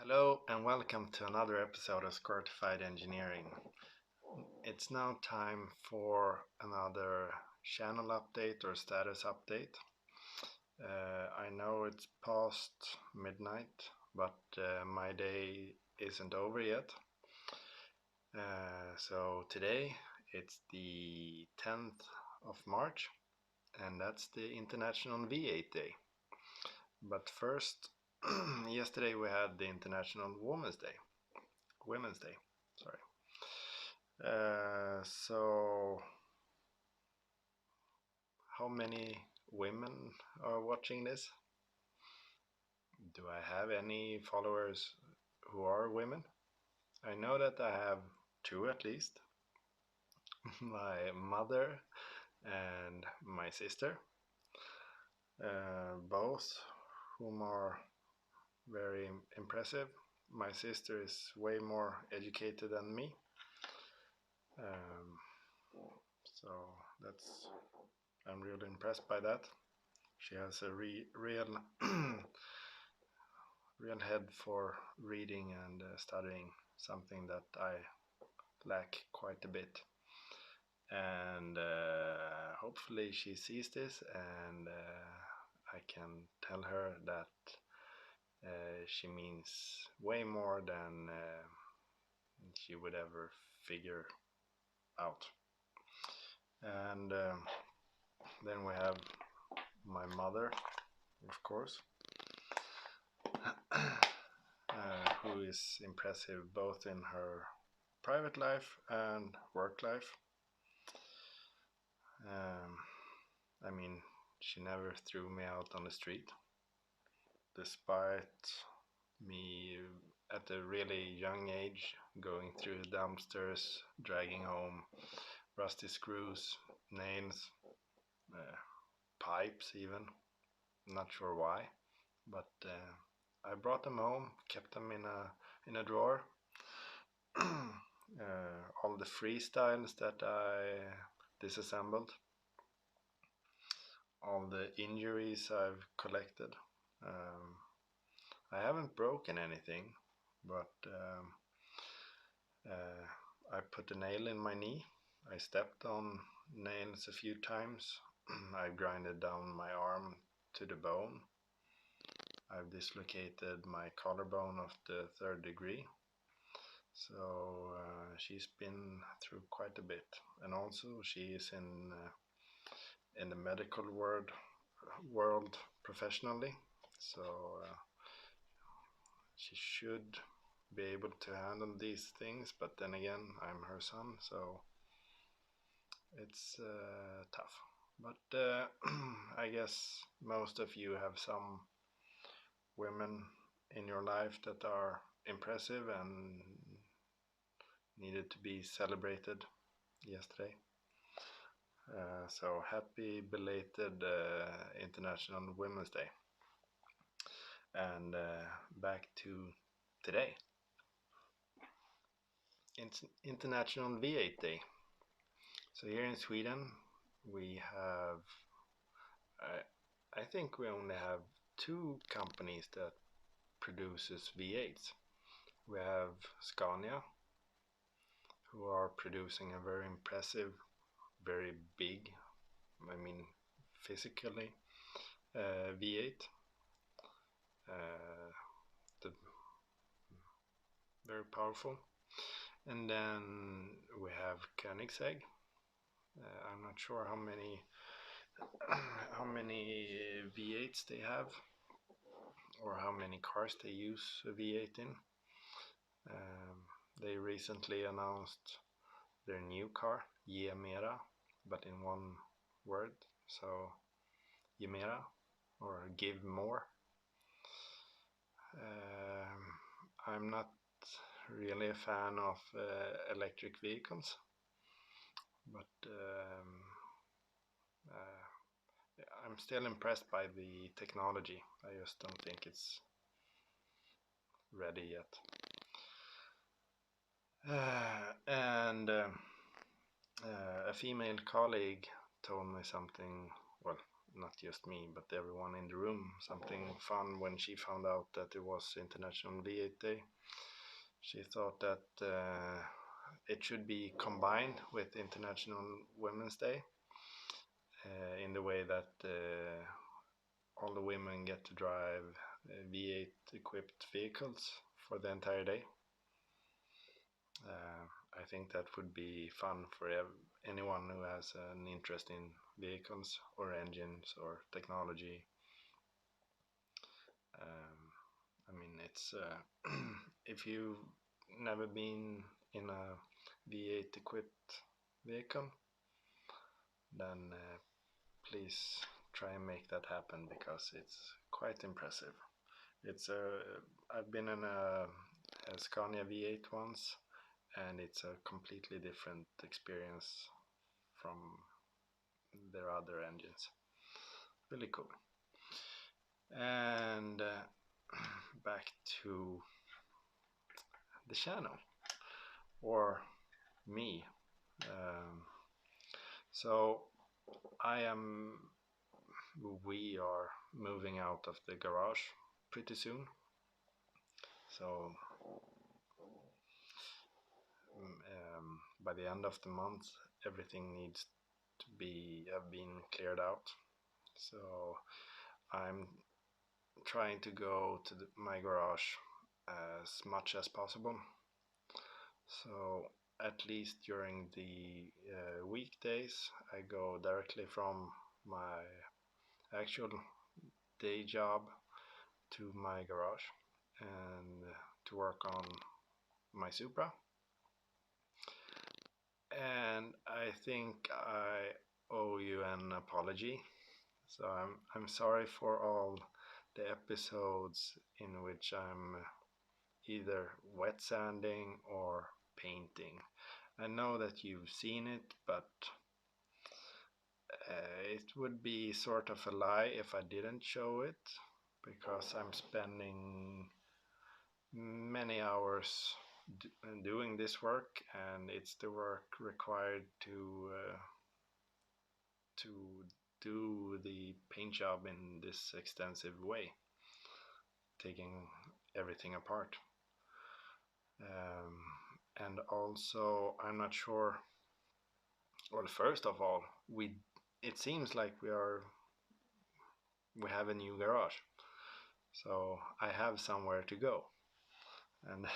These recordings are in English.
Hello and welcome to another episode of Squirtified Engineering. It's now time for another channel update or status update. I know it's past midnight, but my day isn't over yet. So today it's the 10th of March and that's the International V8 Day. But first, yesterday we had the International Women's Day. Sorry. So how many women are watching this? Do I have any followers who are women? I know that I have two at least. My mother and my sister, both whom are very impressive. My sister is way more educated than me. So I'm really impressed by that. She has a real head for reading and studying, something that I lack quite a bit. And hopefully she sees this and I can tell her that she means way more than she would ever figure out. And then we have my mother, of course, who is impressive both in her private life and work life. I mean, she never threw me out on the street, despite me at a really young age going through dumpsters, dragging home rusty screws, nails, pipes even. Not sure why, but I brought them home, kept them in a drawer. All the freestyles that I disassembled, all the injuries I've collected. I haven't broken anything, but I put a nail in my knee. I stepped on nails a few times. I've grinded down my arm to the bone. I've dislocated my collarbone of the 3rd degree. So she's been through quite a bit, and also she is in the medical world professionally, so she should be able to handle these things. But then again, I'm her son, so it's tough. But I guess most of you have some women in your life that are impressive and needed to be celebrated yesterday. So happy belated International Women's Day. And back to today. It's International V8 Day. So here in Sweden we have, I think we only have 2 companies that produces V8s. We have Scania, who are producing a very impressive, very big, I mean physically, V8. Very powerful. And then we have Koenigsegg. I'm not sure how many V8s they have, or how many cars they use a V8 in. They recently announced their new car, Gemera, but in one word, so Gemera, or give more. I'm not really a fan of electric vehicles, but I'm still impressed by the technology. I just don't think it's ready yet. And a female colleague told me something, well, not just me, but everyone in the room, something fun when she found out that it was International V8 Day. She thought that it should be combined with International Women's Day in the way that all the women get to drive V8 equipped vehicles for the entire day. I think that would be fun for anyone who has an interest in vehicles or engines or technology. I mean, it's if you've never been in a V8 equipped vehicle, then please try and make that happen, because it's quite impressive. It's I've been in a Scania V8 once, and it's a completely different experience from their other engines. Really cool. And back to the channel, or me. So we are moving out of the garage pretty soon. So by the end of the month, everything needs to have been cleared out. So I'm trying to go to my garage as much as possible. So at least during the weekdays, I go directly from my actual day job to my garage and to work on my Supra. And I think I owe you an apology. So I'm sorry for all the episodes in which I'm either wet sanding or painting. I know that you've seen it, but it would be sort of a lie if I didn't show it, because I'm spending many hours doing this work, and it's the work required to do the paint job in this extensive way, taking everything apart. And also, I'm not sure. Well, first of all, it seems like we have a new garage, so I have somewhere to go. And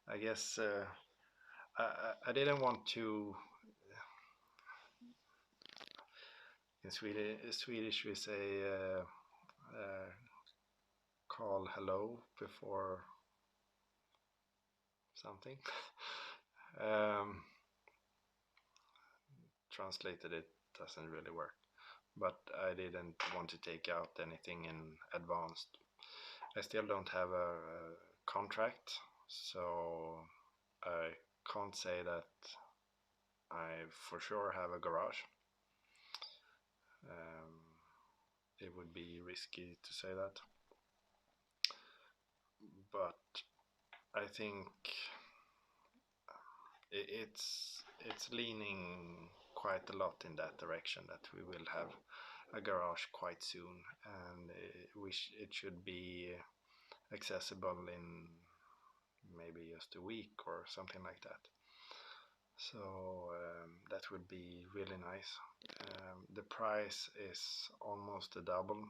I guess I didn't want to. In Swedish we say call hello before something. Translated, it doesn't really work, but I didn't want to take out anything in advance. I still don't have a contract, so I can't say that I for sure have a garage. It would be risky to say that, but I think it's leaning quite a lot in that direction, that we will have a garage quite soon, and it should be accessible in maybe just a week or something like that. So that would be really nice. The price is almost a double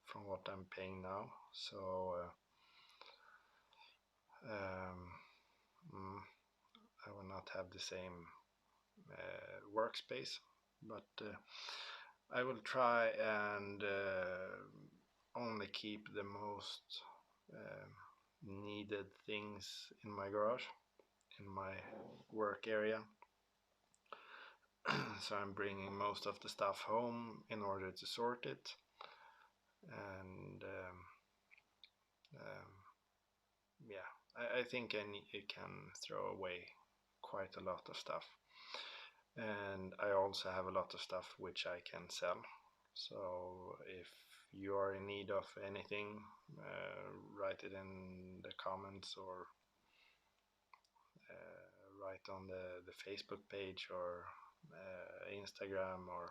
from what I'm paying now, so I will not have the same workspace, but I will try and only keep the most needed things in my garage, in my work area. So I'm bringing most of the stuff home in order to sort it, and yeah, I think I can throw away quite a lot of stuff, and I also have a lot of stuff which I can sell. So if you are in need of anything, write it in the comments, or write on the Facebook page or Instagram or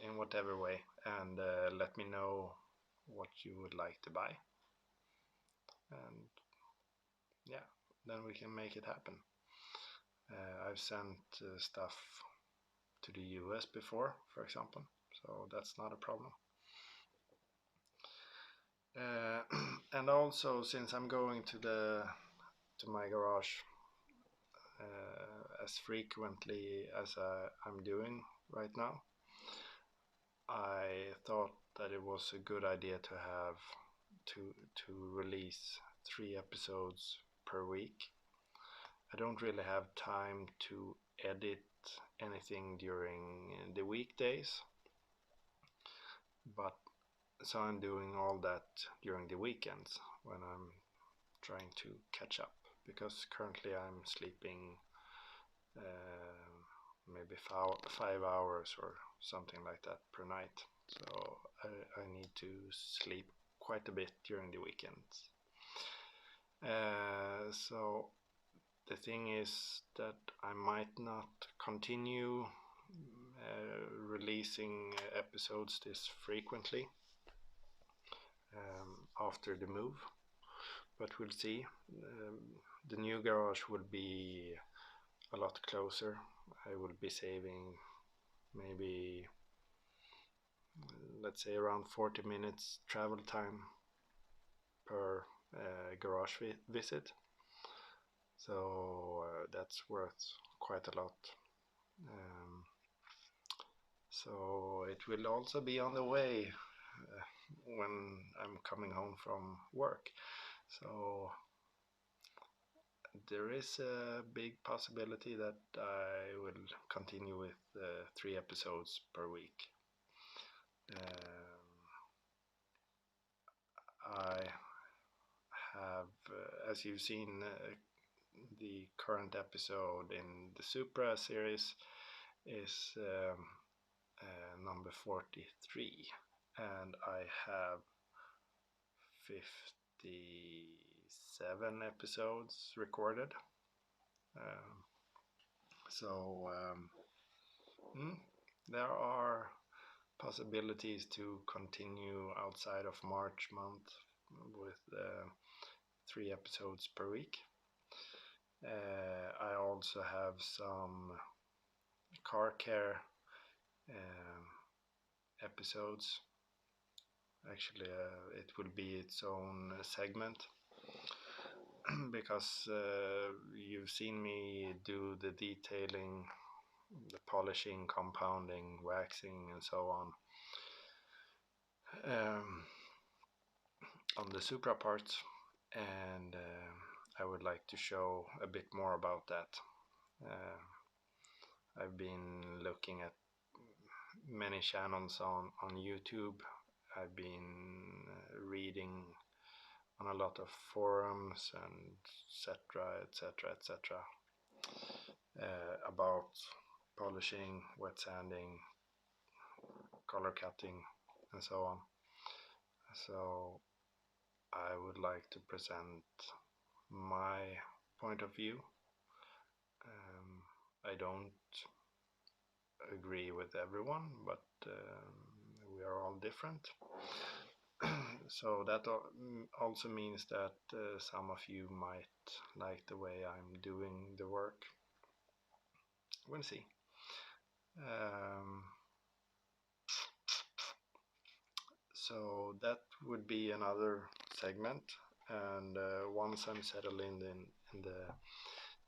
in whatever way, and let me know what you would like to buy, and yeah, then we can make it happen. I've sent stuff to the US before, for example, so that's not a problem. And also, since I'm going to my garage as frequently as I'm doing right now, I thought that it was a good idea to have to release 3 episodes per week. I don't really have time to edit anything during the weekdays, but so I'm doing all that during the weekends when I'm trying to catch up, because currently I'm sleeping maybe 5 hours or something like that per night, so I need to sleep quite a bit during the weekends. So the thing is that I might not continue releasing episodes this frequently after the move, but we'll see. The new garage will be a lot closer. I will be saving maybe, let's say, around 40 minutes travel time per garage visit, so that's worth quite a lot. So it will also be on the way when I'm coming home from work, so there is a big possibility that I will continue with 3 episodes per week. I have, as you've seen, the current episode in the Supra series is number 43, and I have 57 episodes recorded. So there are possibilities to continue outside of March month with 3 episodes per week. I also have some car care episodes. Actually, it will be its own segment because you've seen me do the detailing, the polishing, compounding, waxing, and so on the Supra parts, and I would like to show a bit more about that. I've been looking at many channels on YouTube. I've been reading on a lot of forums and etc. About polishing, wet sanding, color cutting, and so on. So I would like to present my point of view. I don't agree with everyone, but we are all different. So that also means that some of you might like the way I'm doing the work. We'll see. So that would be another segment, and once I'm settled in the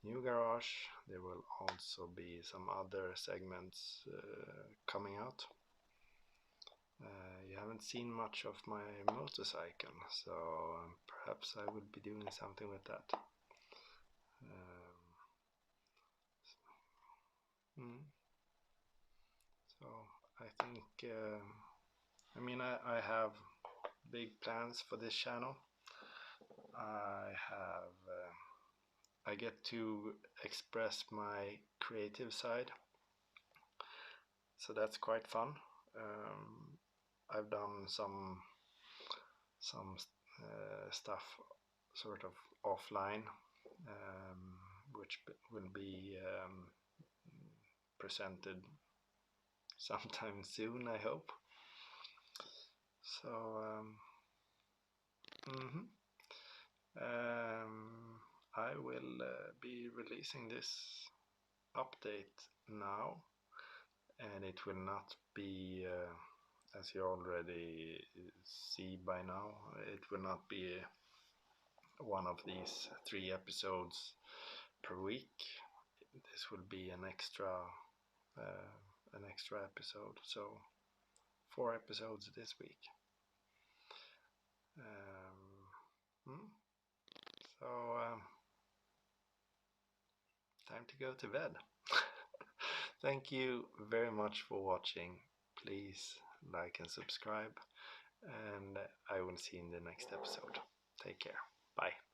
new garage, there will also be some other segments coming out. You haven't seen much of my motorcycle, so perhaps I would be doing something with that. So I think, I have big plans for this channel. I get to express my creative side, so that's quite fun. I've done some stuff sort of offline, which will be presented sometime soon, I hope. So I will be releasing this update now, and it will not be as you already see by now, it will not be one of these 3 episodes per week. This will be an extra episode, so 4 episodes this week. So time to go to bed. Thank you very much for watching. Please like and subscribe, and I will see you in the next episode. Take care. Bye.